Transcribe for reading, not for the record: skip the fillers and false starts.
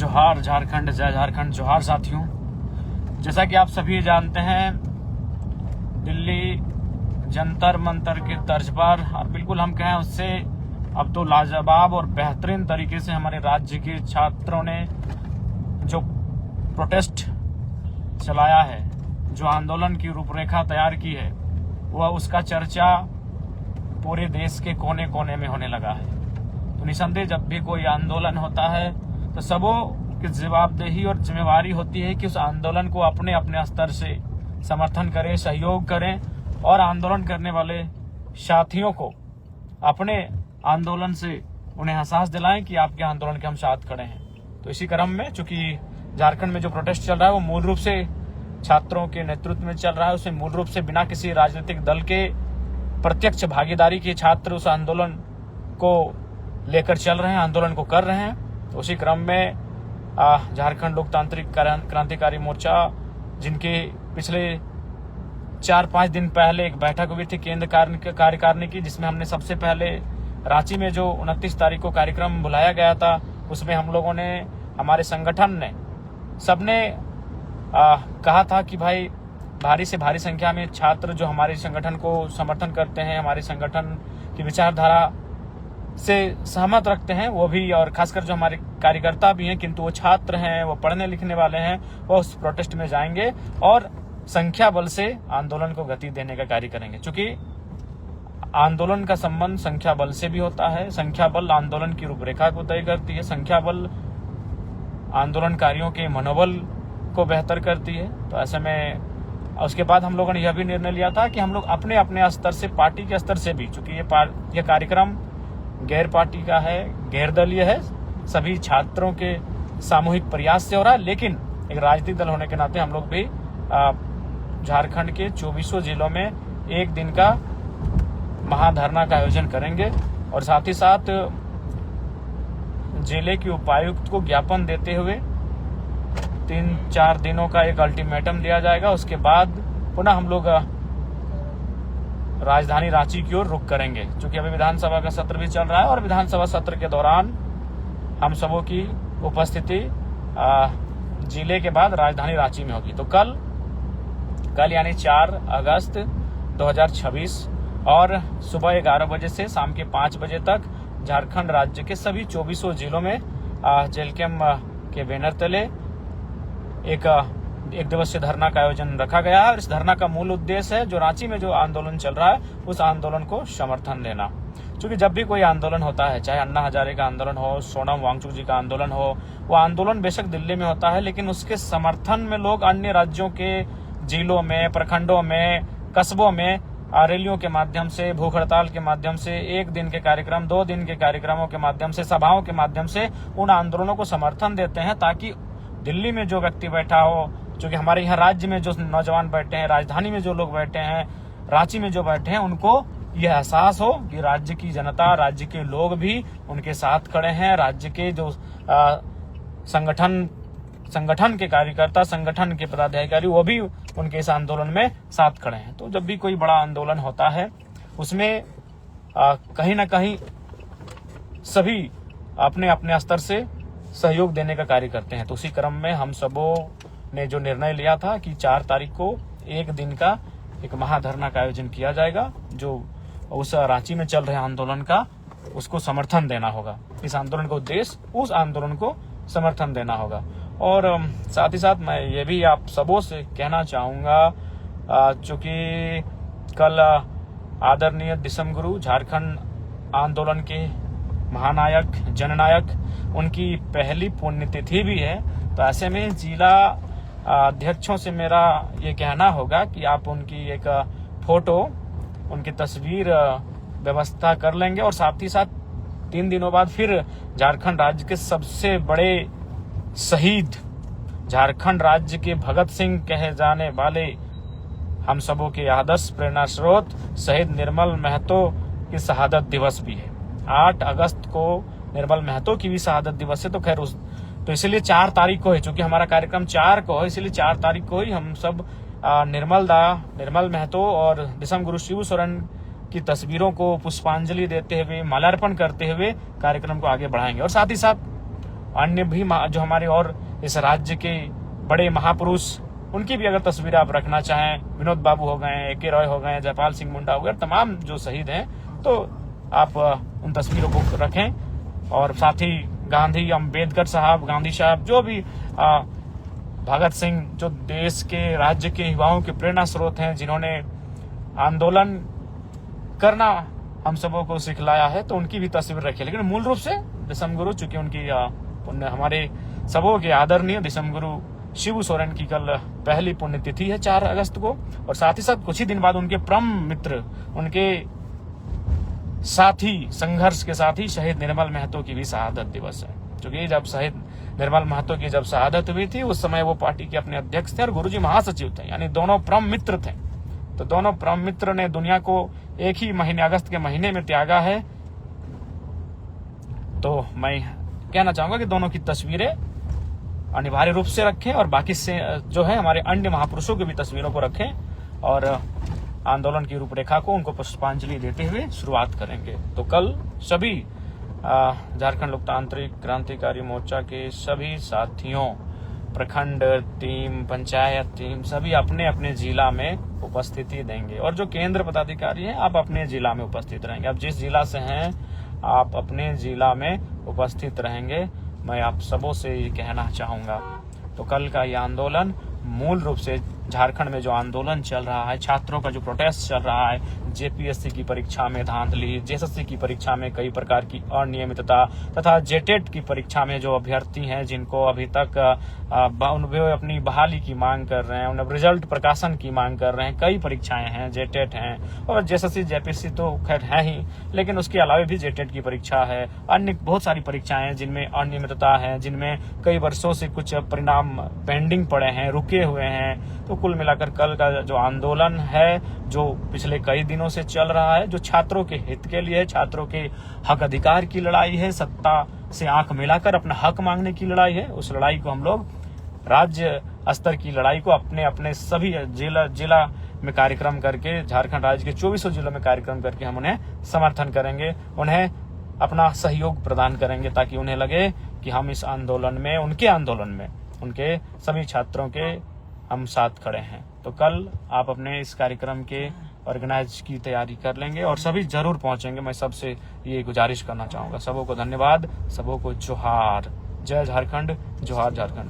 जोहार झारखंड, जय झारखंड, जोहार साथियों। जैसा कि आप सभी जानते हैं, दिल्ली जंतर मंतर के तर्ज पर, और बिल्कुल हम कहें उससे अब तो लाजवाब और बेहतरीन तरीके से हमारे राज्य के छात्रों ने जो प्रोटेस्ट चलाया है, जो आंदोलन की रूपरेखा तैयार की है, वह उसका चर्चा पूरे देश के कोने कोने में होने लगा है। तो निसंदेह जब भी कोई आंदोलन होता है तो सबों की जवाबदेही और जिम्मेवारी होती है कि उस आंदोलन को अपने अपने स्तर से समर्थन करें, सहयोग करें और आंदोलन करने वाले साथियों को अपने आंदोलन से उन्हें एहसास दिलाएं कि आपके आंदोलन के हम साथ खड़े हैं। तो इसी क्रम में चूंकि झारखंड में जो प्रोटेस्ट चल रहा है वो मूल रूप से छात्रों के नेतृत्व में चल रहा है, उसमें मूल रूप से बिना किसी राजनीतिक दल के प्रत्यक्ष भागीदारी के छात्र उस आंदोलन को लेकर चल रहे हैं, आंदोलन को कर रहे हैं। तो उसी क्रम में झारखंड लोकतांत्रिक क्रांतिकारी मोर्चा, जिनके पिछले 4-5 दिन पहले एक बैठक हुई थी केंद्र कार्यकारिणी की, जिसमें हमने सबसे पहले रांची में जो 29 तारीख को कार्यक्रम बुलाया गया था, उसमें हम लोगों ने, हमारे संगठन ने, सबने कहा था कि भाई भारी से भारी संख्या में छात्र जो हमारे संगठन को समर्थन करते हैं, हमारे संगठन की विचारधारा से सहमत रखते हैं, वो भी, और खासकर जो हमारे कार्यकर्ता भी हैं किंतु वो छात्र हैं, वो पढ़ने लिखने वाले हैं, वो उस प्रोटेस्ट में जाएंगे और संख्या बल से आंदोलन को गति देने का कार्य करेंगे। क्योंकि आंदोलन का संबंध संख्या बल से भी होता है। संख्या बल आंदोलन की रूपरेखा को तय करती है, संख्या बल आंदोलनकारियों के मनोबल को बेहतर करती है। तो ऐसे में उसके बाद हम लोगों ने यह भी निर्णय लिया था कि हम लोग अपने अपने स्तर से, पार्टी के स्तर से भी, चूंकि ये कार्यक्रम गैर पार्टी का है, गैर दलीय है, सभी छात्रों के सामूहिक प्रयास से हो रहा है, लेकिन एक राजनीतिक दल होने के नाते हम लोग भी झारखंड के 24 जिलों में एक दिन का महाधरना का आयोजन करेंगे और साथ ही साथ जिले के उपायुक्त को ज्ञापन देते हुए 3-4 दिनों का एक अल्टीमेटम दिया जाएगा। उसके बाद पुनः हम लोग राजधानी रांची की ओर रुख करेंगे, क्योंकि अभी विधानसभा का सत्र भी चल रहा है और विधानसभा सत्र के दौरान हम सबों की उपस्थिति जिले के बाद राजधानी रांची में होगी। तो कल यानी 4 अगस्त 2026 और सुबह 11 बजे से शाम के 5 बजे तक झारखंड राज्य के सभी 24 जिलों में जेलकेम के बैनर तले एक दिवसीय धरना का आयोजन रखा गया है। और इस धरना का मूल उद्देश्य है, जो रांची में जो आंदोलन चल रहा है उस आंदोलन को समर्थन देना। क्योंकि जब भी कोई आंदोलन होता है, चाहे अन्ना हजारे का आंदोलन हो, सोनम वांगचुक जी का आंदोलन हो, वो आंदोलन बेशक दिल्ली में होता है, लेकिन उसके समर्थन में लोग अन्य राज्यों के जिलों में, प्रखंडों में, कस्बों में रैलियों के माध्यम से, भूख हड़ताल के माध्यम से, 1 दिन के कार्यक्रम, 2 दिन के कार्यक्रमों के माध्यम से, सभाओं के माध्यम से उन आंदोलनों को समर्थन देते हैं, ताकि दिल्ली में जो व्यक्ति बैठा हो, जो कि हमारे यहाँ राज्य में जो नौजवान बैठे हैं, राजधानी में जो लोग बैठे हैं, रांची में जो बैठे हैं, उनको यह एहसास हो कि राज्य की जनता, राज्य के लोग भी उनके साथ खड़े हैं। राज्य के जो संगठन के कार्यकर्ता, संगठन के पदाधिकारी, वो भी उनके इस आंदोलन में साथ खड़े हैं। तो जब भी कोई बड़ा आंदोलन होता है उसमें कहीं ना कहीं सभी अपने अपने स्तर से सहयोग देने का कार्य करते हैं। तो उसी क्रम में हम सबों ने जो निर्णय लिया था कि 4 तारीख को 1 दिन का एक महाधरना का आयोजन किया जाएगा, जो उस रांची में चल रहे आंदोलन का, उसको समर्थन देना होगा। इस आंदोलन का उद्देश्य उस आंदोलन को समर्थन देना होगा। और साथ ही साथ मैं ये भी आप सबों से कहना चाहूंगा, चूंकि कल आदरणीय दिसम गुरु, झारखंड आंदोलन के महानायक, जननायक, उनकी पहली पुण्यतिथि भी है। तो ऐसे में जिला अध्यक्षों से मेरा ये कहना होगा कि आप उनकी एक फोटो, उनकी तस्वीर व्यवस्था कर लेंगे और साथ ही साथ 3 दिनों बाद फिर झारखंड राज्य के सबसे बड़े शहीद, झारखंड राज्य के भगत सिंह कहे जाने वाले, हम सबों के आदर्श प्रेरणा स्रोत शहीद निर्मल महतो की शहादत दिवस भी है। 8 अगस्त को निर्मल महतो की भी शहादत दिवस है। तो खैर तो इसलिए 4 तारीख को है, चूंकि हमारा कार्यक्रम 4 को है, इसलिए 4 तारीख को ही हम सब निर्मल महतो और दिसम गुरु शिबू सोरेन की तस्वीरों को पुष्पांजलि देते हुए, माल्यार्पण करते हुए कार्यक्रम को आगे बढ़ाएंगे। और साथ ही साथ अन्य भी जो हमारे और इस राज्य के बड़े महापुरुष, उनकी भी अगर तस्वीर आप रखना चाहें, विनोद बाबू हो गए, AK रॉय हो गए, जयपाल सिंह मुंडा हो गए, तमाम जो शहीद हैं, तो आप उन तस्वीरों को रखें। और साथ ही गांधी, अम्बेडकर साहब, गांधी साहब, जो भी भगत सिंह, जो देश के राज्य के युवाओं के प्रेरणा स्रोत हैं, जिन्होंने आंदोलन करना हम सबों को सिखलाया है, तो उनकी भी तस्वीर रखिए। लेकिन मूल रूप से दिसम गुरु, चूंकि उनकी पुण्य हमारे सबों के आदरणीय दिसम गुरु शिबू सोरेन की कल पहली पुण्यतिथि है 4 अगस्त को, और साथ ही साथ कुछ ही दिन बाद उनके परम मित्र, उनके साथी, संघर्ष के साथी शहीद निर्मल महतो की भी शहादत दिवस है। क्योंकि जब शहीद निर्मल महतो की जब शहादत हुई थी, उस समय वो पार्टी के अपने अध्यक्ष थे और गुरुजी महासचिव थे, यानी दोनों परम मित्र थे। तो दोनों परम मित्र ने दुनिया को एक ही महीने, अगस्त के महीने में त्यागा है। तो मैं कहना चाहूंगा कि दोनों की तस्वीरें अनिवार्य रूप से रखें, और बाकी से जो है हमारे अन्य महापुरुषों की भी तस्वीरों को रखें, और आंदोलन की रूपरेखा को, उनको पुष्पांजलि देते हुए शुरुआत करेंगे। तो कल सभी झारखंड लोकतांत्रिक क्रांतिकारी मोर्चा के सभी साथियों, प्रखंड टीम, पंचायत टीम, सभी अपने अपने जिला में उपस्थिति देंगे। और जो केंद्र पदाधिकारी हैं, आप अपने जिला में उपस्थित रहेंगे। आप जिस जिला से हैं, आप अपने जिला में उपस्थित रहेंगे। मैं आप सबों से ये कहना चाहूंगा। तो कल का ये आंदोलन मूल रूप से झारखंड में जो आंदोलन चल रहा है, छात्रों का जो प्रोटेस्ट चल रहा है, JPSC की परीक्षा में धांधली, JSSC की परीक्षा में कई प्रकार की अनियमितता, तथा JTET की परीक्षा में जो अभ्यर्थी हैं, जिनको अभी तक वे अपनी बहाली की मांग कर रहे हैं, उन्हें रिजल्ट प्रकाशन की मांग कर रहे हैं। कई परीक्षाएं हैं, JTET हैं, और JSSC JPSC तो खैर है ही, लेकिन उसके अलावा भी JTET की परीक्षा है। अन्य बहुत सारी परीक्षाएं हैं जिनमें अनियमितता है, जिनमें कई वर्षों से कुछ परिणाम पेंडिंग पड़े हैं, रुके हुए हैं। तो कुल मिलाकर कल का जो आंदोलन है, जो पिछले कई दिनों से चल रहा है, जो छात्रों के हित के लिए, छात्रों के हक अधिकार की लड़ाई है, सत्ता से आंख मिलाकर अपना हक मांगने की लड़ाई है, उस लड़ाई को हम लोग राज्य स्तर की लड़ाई को अपने अपने सभी जिला में कार्यक्रम करके, झारखंड राज्य के 24 जिलों में कार्यक्रम करके हम उन्हें समर्थन करेंगे, उन्हें अपना सहयोग प्रदान करेंगे, ताकि उन्हें लगे कि हम इस आंदोलन में, उनके आंदोलन में, उनके सभी छात्रों के हम साथ खड़े हैं। तो कल आप अपने इस कार्यक्रम के ऑर्गेनाइज की तैयारी कर लेंगे, और सभी जरूर पहुंचेंगे। मैं सबसे ये गुजारिश करना चाहूंगा। सबों को धन्यवाद, सबों को जोहार। जय झारखंड, जोहार झारखंड।